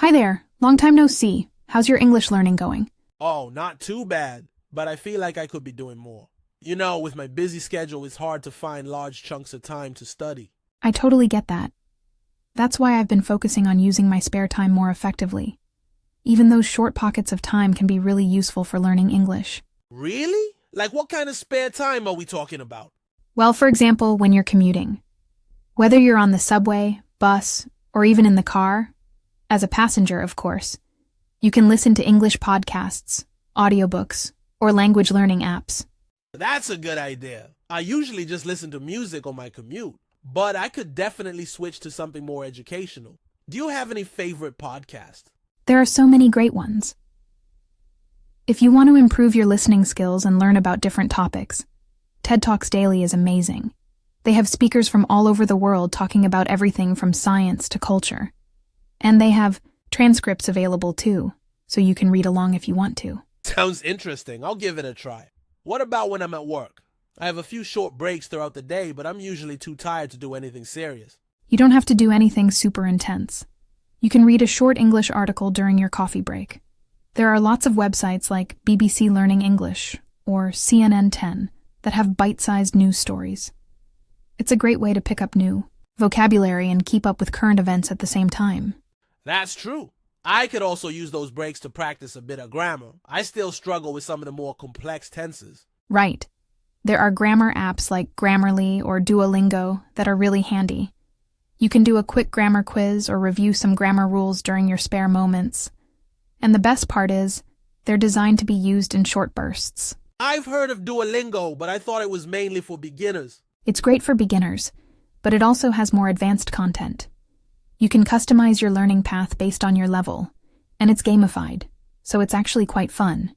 Hi there. Long time no see. How's your English learning going? Oh, not too bad, but I feel like I could be doing more. With my busy schedule, it's hard to find large chunks of time to study. I totally get that. That's why I've been focusing on using my spare time more effectively. Even those short pockets of time can be really useful for learning English. Really? Like what kind of spare time are we talking about? Well, for example, when you're commuting. Whether you're on the subway, bus, or even in the car, as a passenger, of course, you can listen to English podcasts, audiobooks, or language learning apps. That's a good idea. I usually just listen to music on my commute, but I could definitely switch to something more educational. Do you have any favorite podcasts? There are so many great ones. If you want to improve your listening skills and learn about different topics, TED Talks Daily is amazing. They have speakers from all over the world talking about everything from science to culture. And they have transcripts available too, so you can read along if you want to. Sounds interesting. I'll give it a try. What about when I'm at work? I have a few short breaks throughout the day, but I'm usually too tired to do anything serious. You don't have to do anything super intense. You can read a short English article during your coffee break. There are lots of websites like BBC Learning English or CNN 10 that have bite-sized news stories. It's a great way to pick up new vocabulary and keep up with current events at the same time. That's true. I could also use those breaks to practice a bit of grammar. I still struggle with some of the more complex tenses. Right. There are grammar apps like Grammarly or Duolingo that are really handy. You can do a quick grammar quiz or review some grammar rules during your spare moments. And the best part is, they're designed to be used in short bursts. I've heard of Duolingo, but I thought it was mainly for beginners. It's great for beginners, but it also has more advanced content. You can customize your learning path based on your level, and it's gamified, so it's actually quite fun.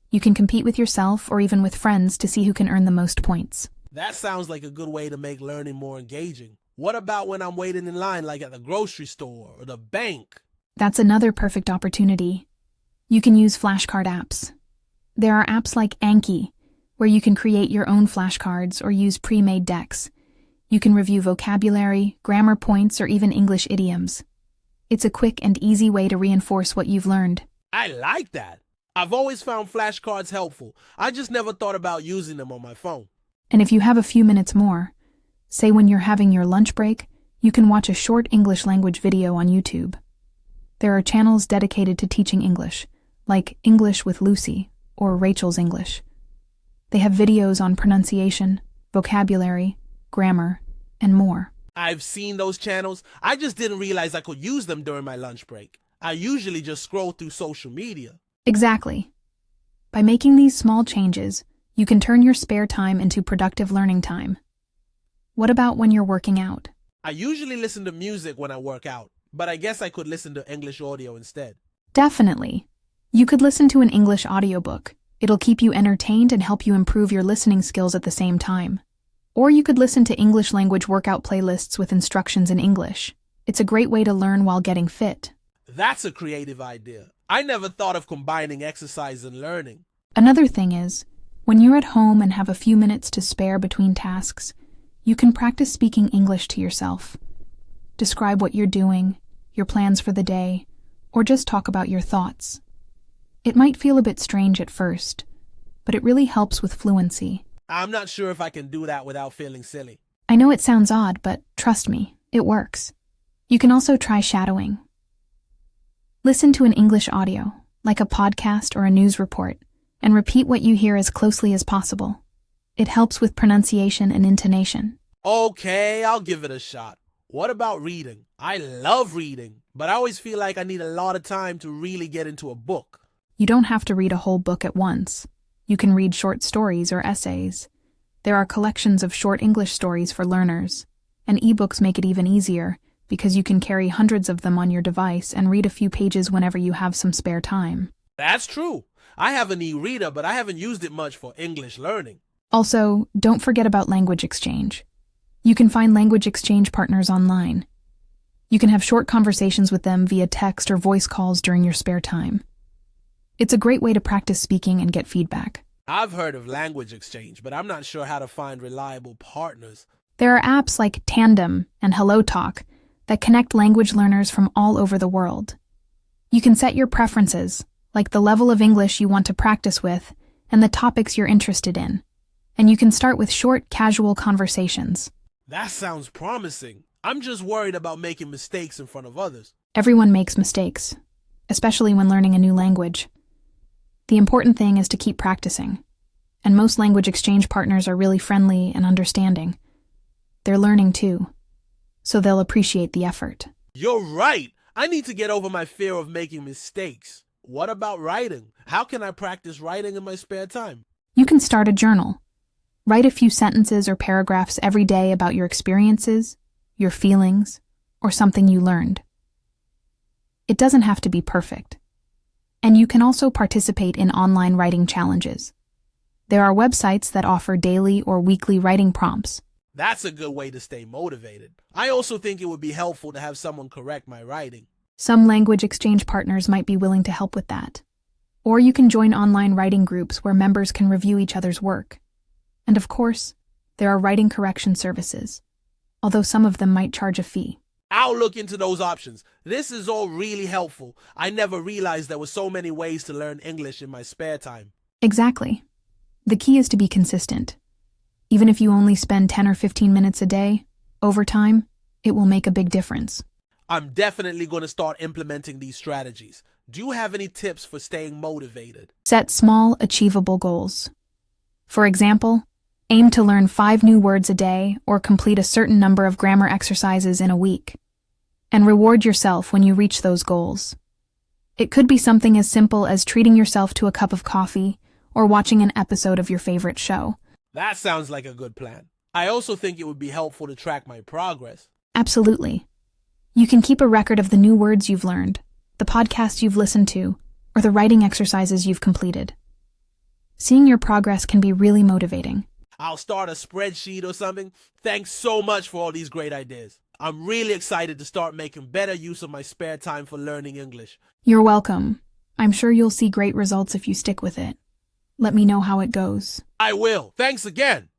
You can compete with yourself or even with friends to see who can earn the most points. That sounds like a good way to make learning more engaging. What about when I'm waiting in line, like at the grocery store or the bank? That's another perfect opportunity. You can use flashcard apps. There are apps like Anki, where you can create your own flashcards or use pre-made decks. You can review vocabulary, grammar points, or even English idioms. It's a quick and easy way to reinforce what you've learned. I like that. I've always found flashcards helpful. I just never thought about using them on my phone. And if you have a few minutes more, say when you're having your lunch break, you can watch a short English language video on YouTube. There are channels dedicated to teaching English, like English with Lucy or Rachel's English. They have videos on pronunciation, vocabulary, grammar, and more. I've seen those channels. I just didn't realize I could use them during my lunch break. I usually just scroll through social media. Exactly. By making these small changes, you can turn your spare time into productive learning time. What about when you're working out? I usually listen to music when I work out, but I guess I could listen to English audio instead. Definitely. You could listen to an English audiobook. It'll keep you entertained and help you improve your listening skills at the same time. Or you could listen to English language workout playlists with instructions in English. It's a great way to learn while getting fit. That's a creative idea. I never thought of combining exercise and learning. Another thing is, when you're at home and have a few minutes to spare between tasks, you can practice speaking English to yourself. Describe what you're doing, your plans for the day, or just talk about your thoughts. It might feel a bit strange at first, but it really helps with fluency. I'm not sure if I can do that without feeling silly. I know it sounds odd, but trust me, it works. You can also try shadowing. Listen to an English audio, like a podcast or a news report, and repeat what you hear as closely as possible. It helps with pronunciation and intonation. Okay, I'll give it a shot. What about reading? I love reading, but I always feel like I need a lot of time to really get into a book. You don't have to read a whole book at once. You can read short stories or essays. There are collections of short English stories for learners, and ebooks make it even easier because you can carry hundreds of them on your device and read a few pages whenever you have some spare time. That's true. I have an e-reader, but I haven't used it much for English learning. Also, don't forget about language exchange. You can find language exchange partners online. You can have short conversations with them via text or voice calls during your spare time. It's a great way to practice speaking and get feedback. I've heard of language exchange, but I'm not sure how to find reliable partners. There are apps like Tandem and HelloTalk that connect language learners from all over the world. You can set your preferences, like the level of English you want to practice with and the topics you're interested in. And you can start with short, casual conversations. That sounds promising. I'm just worried about making mistakes in front of others. Everyone makes mistakes, especially when learning a new language. The important thing is to keep practicing. And most language exchange partners are really friendly and understanding. They're learning too, so they'll appreciate the effort. You're right. I need to get over my fear of making mistakes. What about writing? How can I practice writing in my spare time? You can start a journal. Write a few sentences or paragraphs every day about your experiences, your feelings, or something you learned. It doesn't have to be perfect. And you can also participate in online writing challenges. There are websites that offer daily or weekly writing prompts. That's a good way to stay motivated. I also think it would be helpful to have someone correct my writing. Some language exchange partners might be willing to help with that. Or you can join online writing groups where members can review each other's work. And of course, there are writing correction services, although some of them might charge a fee. I'll look into those options. This is all really helpful. I never realized there were so many ways to learn English in my spare time. Exactly. The key is to be consistent. Even if you only spend 10 or 15 minutes a day, over time, it will make a big difference. I'm definitely going to start implementing these strategies. Do you have any tips for staying motivated? Set small, achievable goals. For example, aim to learn 5 new words a day or complete a certain number of grammar exercises in a week. And reward yourself when you reach those goals. It could be something as simple as treating yourself to a cup of coffee or watching an episode of your favorite show. That sounds like a good plan. I also think it would be helpful to track my progress. Absolutely. You can keep a record of the new words you've learned, the podcasts you've listened to, or the writing exercises you've completed. Seeing your progress can be really motivating. I'll start a spreadsheet or something. Thanks so much for all these great ideas. I'm really excited to start making better use of my spare time for learning English. You're welcome. I'm sure you'll see great results if you stick with it. Let me know how it goes. I will. Thanks again.